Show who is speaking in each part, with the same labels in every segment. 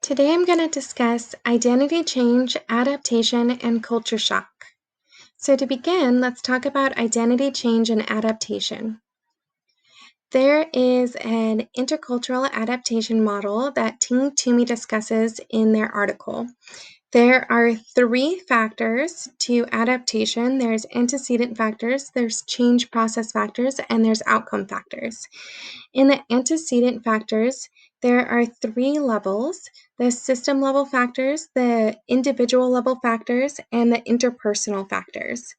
Speaker 1: Today I'm going to discuss identity change, adaptation, and culture shock. So, to begin, let's talk about identity change and adaptation. There is an intercultural adaptation model that Ting Toomey discusses in their article. There are three factors to adaptation. There's antecedent factors, there's change process factors, and there's outcome factors. In the antecedent factors, there are three levels: the system level factors, the individual level factors, and the interpersonal factors.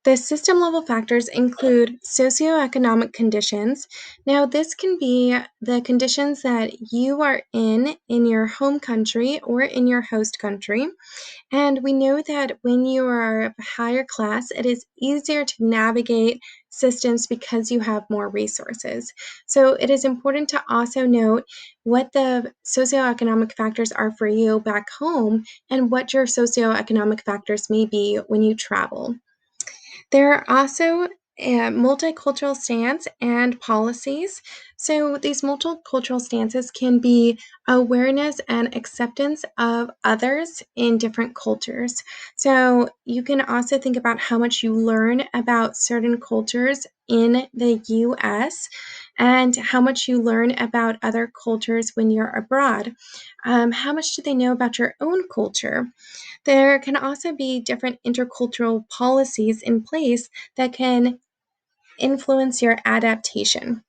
Speaker 1: The system level factors include socioeconomic conditions. Now, this can be the conditions that you are in your home country or in your host country. And we know that when you are of higher class, it is easier to navigate systems because you have more resources. So it is important to also note what the socioeconomic factors are for you back home and what your socioeconomic factors may be when you travel. There are also multicultural stance and policies. So these multicultural stances can be awareness and acceptance of others in different cultures. So you can also think about how much you learn about certain cultures in the US and how much you learn about other cultures when you're abroad. How much do they know about your own culture? There can also be different intercultural policies in place that can influence your adaptation.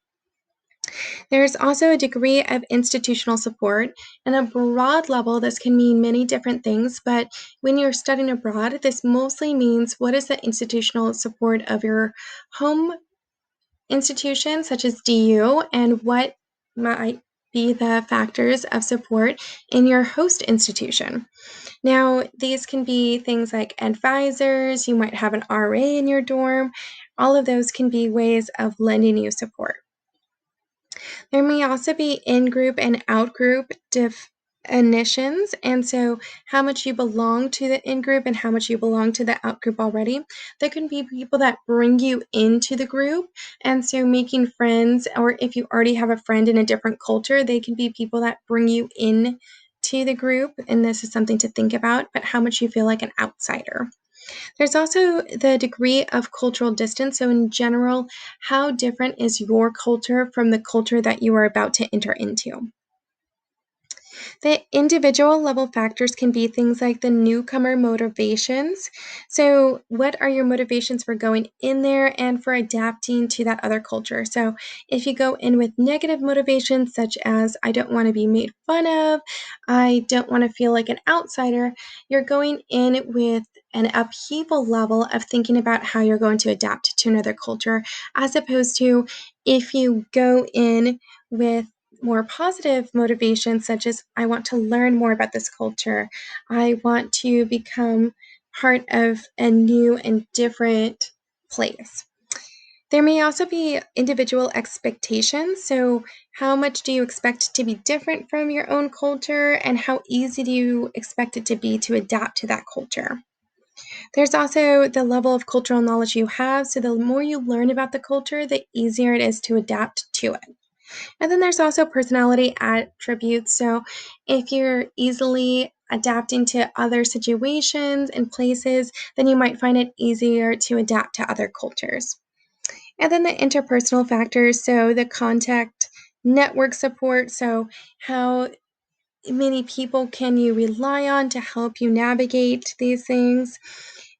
Speaker 1: There's also a degree of institutional support. And a broad level, this can mean many different things, but when you're studying abroad, this mostly means what is the institutional support of your home institution, such as DU, and what might be the factors of support in your host institution. Now, these can be things like advisors, you might have an RA in your dorm. All of those can be ways of lending you support. There may also be in group and out group definitions. And so, how much you belong to the in group and how much you belong to the out group already. There can be people that bring you into the group. And so, making friends, or if you already have a friend in a different culture, they can be people that bring you in to the group. And this is something to think about, but how much you feel like an outsider. There's also the degree of cultural distance. So, in general, how different is your culture from the culture that you are about to enter into? The individual level factors can be things like the newcomer motivations. So, what are your motivations for going in there and for adapting to that other culture? So, if you go in with negative motivations, such as I don't want to be made fun of, I don't want to feel like an outsider, you're going in with an upheaval level of thinking about how you're going to adapt to another culture, as opposed to if you go in with more positive motivations, such as I want to learn more about this culture. I want to become part of a new and different place. There may also be individual expectations. So, how much do you expect to be different from your own culture, and how easy do you expect it to be to adapt to that culture? There's also the level of cultural knowledge you have. So, the more you learn about the culture, the easier it is to adapt to it. And then there's also personality attributes. So if you're easily adapting to other situations and places, then you might find it easier to adapt to other cultures. And then the interpersonal factors. So the contact network support. So how many people can you rely on to help you navigate these things?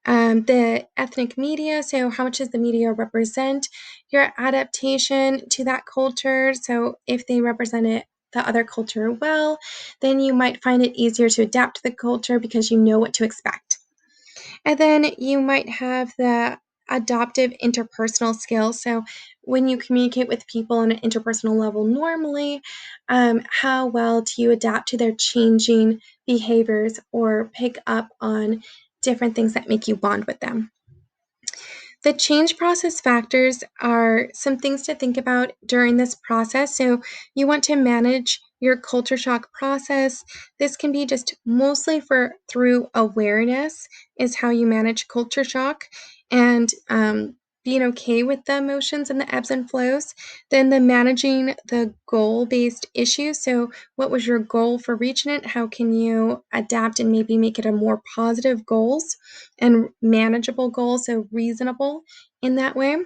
Speaker 1: The ethnic media, so how much does the media represent your adaptation to that culture? So if they represent it, the other culture well, then you might find it easier to adapt to the culture because you know what to expect. And then you might have the adoptive interpersonal skills. So when you communicate with people on an interpersonal level normally, how well do you adapt to their changing behaviors or pick up on different things that make you bond with them? The change process factors are some things to think about during this process. So, you want to manage your culture shock process. This can be just mostly for through awareness, is how you manage culture shock. And being okay with the emotions and the ebbs and flows. Then the managing the goal-based issues. So what was your goal for reaching it? How can you adapt and maybe make it a more positive goals and manageable goals, so reasonable in that way?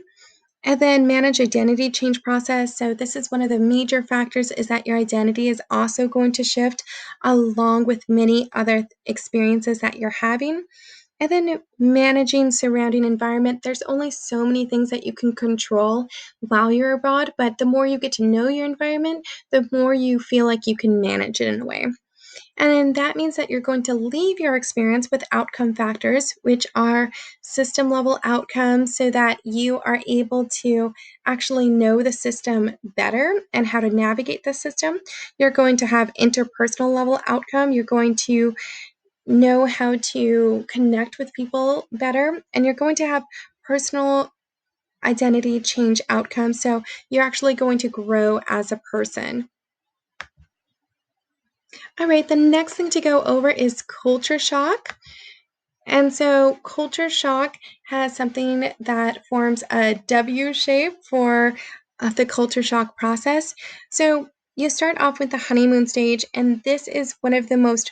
Speaker 1: And then manage identity change process. So this is one of the major factors is that your identity is also going to shift along with many other experiences that you're having. And then managing surrounding environment. There's only so many things that you can control while you're abroad, but the more you get to know your environment, the more you feel like you can manage it in a way. And then that means that you're going to leave your experience with outcome factors, which are system level outcomes, so that you are able to actually know the system better and how to navigate the system. You're going to have interpersonal level outcome. You're going to know how to connect with people better, and you're going to have personal identity change outcomes. So you're actually going to grow as a person. All right, the next thing to go over is culture shock. And so culture shock has something that forms a W shape for the culture shock process. So you start off with the honeymoon stage, and this is one of the most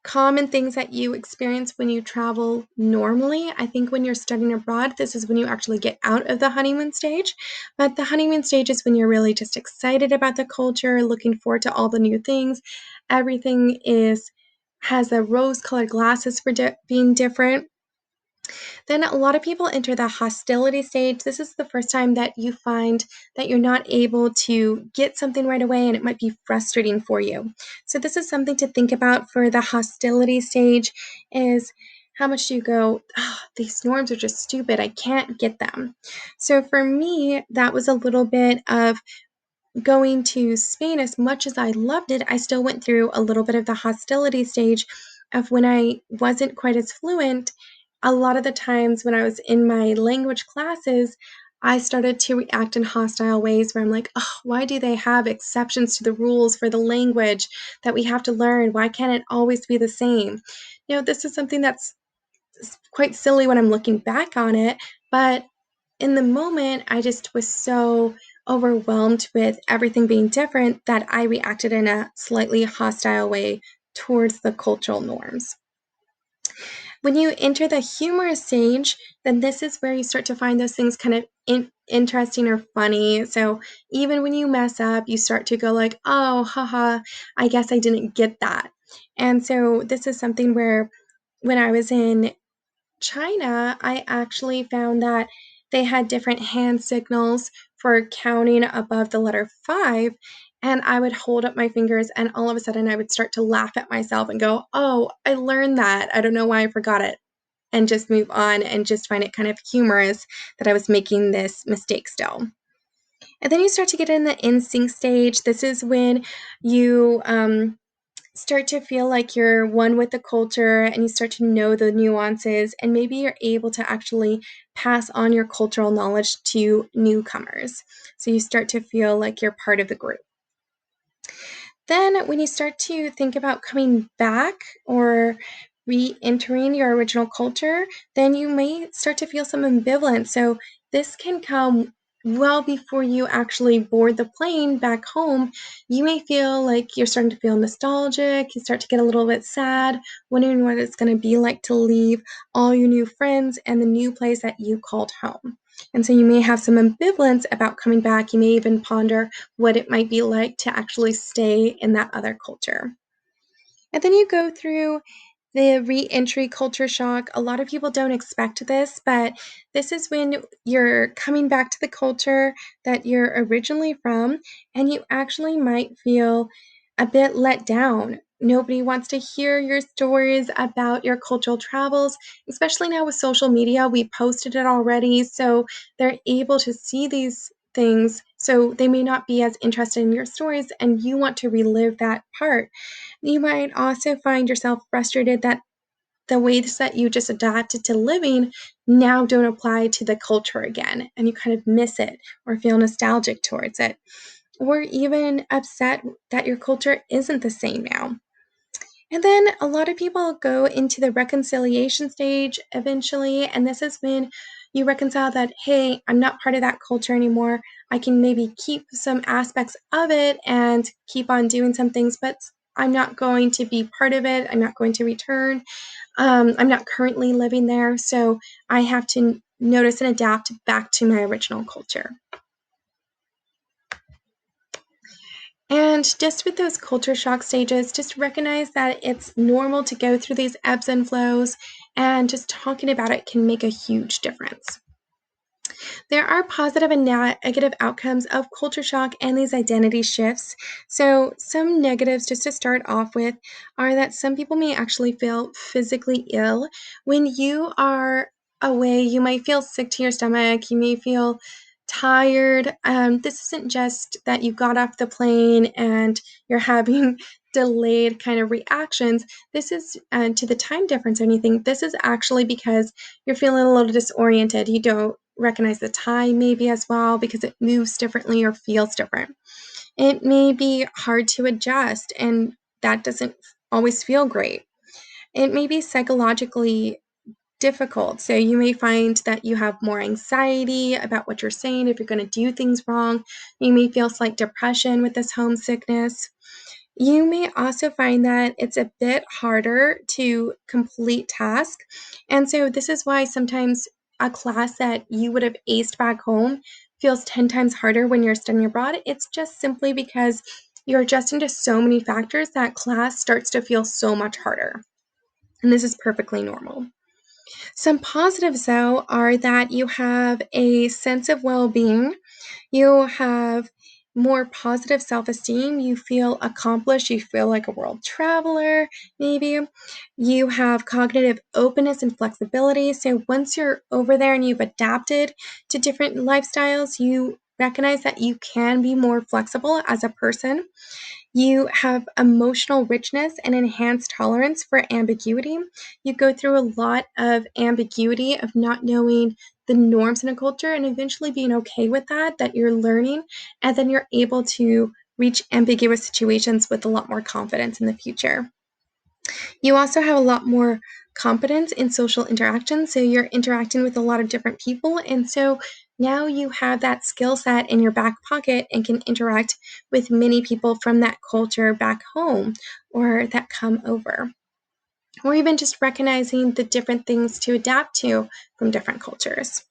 Speaker 1: common things that you experience when you travel normally. I think when you're studying abroad, this is when you actually get out of the honeymoon stage. But the honeymoon stage is when you're really just excited about the culture, looking forward to all the new things. Everything is has the rose-colored glasses for being different. Then a lot of people enter the hostility stage. This is the first time that you find that you're not able to get something right away and it might be frustrating for you. So this is something to think about for the hostility stage is how much do you go, oh, these norms are just stupid. I can't get them. So for me, that was a little bit of going to Spain. As much as I loved it, I still went through a little bit of the hostility stage of when I wasn't quite as fluent. A lot of the times when I was in my language classes, I started to react in hostile ways where I'm like, oh, why do they have exceptions to the rules for the language that we have to learn? Why can't it always be the same? This is something that's quite silly when I'm looking back on it, but in the moment, I just was so overwhelmed with everything being different that I reacted in a slightly hostile way towards the cultural norms. When you enter the humorous stage, then this is where you start to find those things kind of interesting or funny. So even when you mess up, you start to go like, "Oh, haha, I guess I didn't get that." And so this is something where when I was in China, I actually found that they had different hand signals for counting above the letter 5, and I would hold up my fingers, and all of a sudden, I would start to laugh at myself and go, "Oh, I learned that. I don't know why I forgot it," and just move on and just find it kind of humorous that I was making this mistake still. And then you start to get in the instinct stage. This is when you, start to feel like you're one with the culture and you start to know the nuances, and maybe you're able to actually pass on your cultural knowledge to newcomers. So you start to feel like you're part of the group. Then, when you start to think about coming back or re entering your original culture, then you may start to feel some ambivalence. So, this can come well before you actually board the plane back home. You may feel like you're starting to feel nostalgic. You start to get a little bit sad, wondering what it's going to be like to leave all your new friends and the new place that you called home. And so you may have some ambivalence about coming back. You may even ponder what it might be like to actually stay in that other culture. And then you go through the re-entry culture shock. A lot of people don't expect this, but this is when you're coming back to the culture that you're originally from, and you actually might feel a bit let down. Nobody wants to hear your stories about your cultural travels, especially now with social media. We posted it already, so they're able to see these things. So they may not be as interested in your stories, and you want to relive that part. You might also find yourself frustrated that the ways that you just adapted to living now don't apply to the culture again, and you kind of miss it or feel nostalgic towards it, or even upset that your culture isn't the same now. And then a lot of people go into the reconciliation stage eventually, and this is when you reconcile that, hey, I'm not part of that culture anymore. I can maybe keep some aspects of it and keep on doing some things, but I'm not going to be part of it. I'm not going to return. I'm not currently living there, so I have to notice and adapt back to my original culture. And just with those culture shock stages, just recognize that it's normal to go through these ebbs and flows, and just talking about it can make a huge difference. There are positive and negative outcomes of culture shock and these identity shifts. So, some negatives, just to start off with, are that some people may actually feel physically ill. When you are away, you might feel sick to your stomach, you may feel tired. This isn't just that you got off the plane and you're having delayed kind of reactions. This is to the time difference or anything. This is actually because you're feeling a little disoriented. You don't recognize the time maybe as well because it moves differently or feels different. It may be hard to adjust, and that doesn't always feel great. It may be psychologically difficult. So you may find that you have more anxiety about what you're saying if you're going to do things wrong. You may feel slight depression with this homesickness. You may also find that it's a bit harder to complete tasks. And so this is why sometimes a class that you would have aced back home feels 10 times harder when you're studying abroad. It's just simply because you're adjusting to so many factors that class starts to feel so much harder. And this is perfectly normal. Some positives, though, are that you have a sense of well being. You have more positive self esteem. You feel accomplished. You feel like a world traveler, maybe. You have cognitive openness and flexibility. So once you're over there and you've adapted to different lifestyles, you recognize that you can be more flexible as a person. You have emotional richness and enhanced tolerance for ambiguity. You go through a lot of ambiguity of not knowing the norms in a culture and eventually being okay with that you're learning, and then you're able to reach ambiguous situations with a lot more confidence in the future. You also have a lot more competence in social interaction. So you're interacting with a lot of different people. And so now you have that skill set in your back pocket and can interact with many people from that culture back home or that come over. Or even just recognizing the different things to adapt to from different cultures.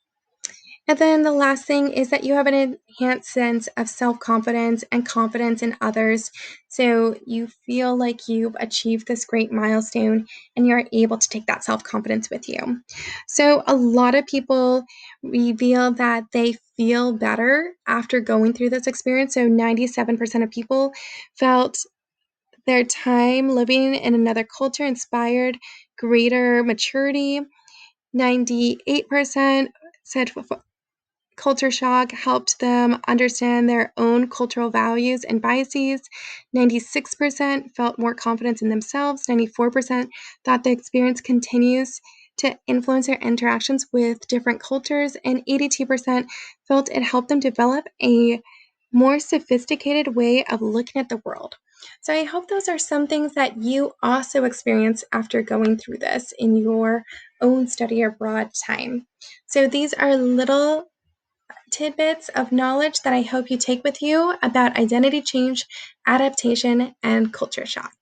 Speaker 1: And then the last thing is that you have an enhanced sense of self confidence and confidence in others. So you feel like you've achieved this great milestone and you're able to take that self confidence with you. So a lot of people reveal that they feel better after going through this experience. So 97% of people felt their time living in another culture inspired greater maturity. 98% said culture shock helped them understand their own cultural values and biases. 96% felt more confidence in themselves. 94% thought the experience continues to influence their interactions with different cultures. And 82% felt it helped them develop a more sophisticated way of looking at the world. So I hope those are some things that you also experience after going through this in your own study abroad time. So these are little tidbits of knowledge that I hope you take with you about identity change, adaptation, and culture shock.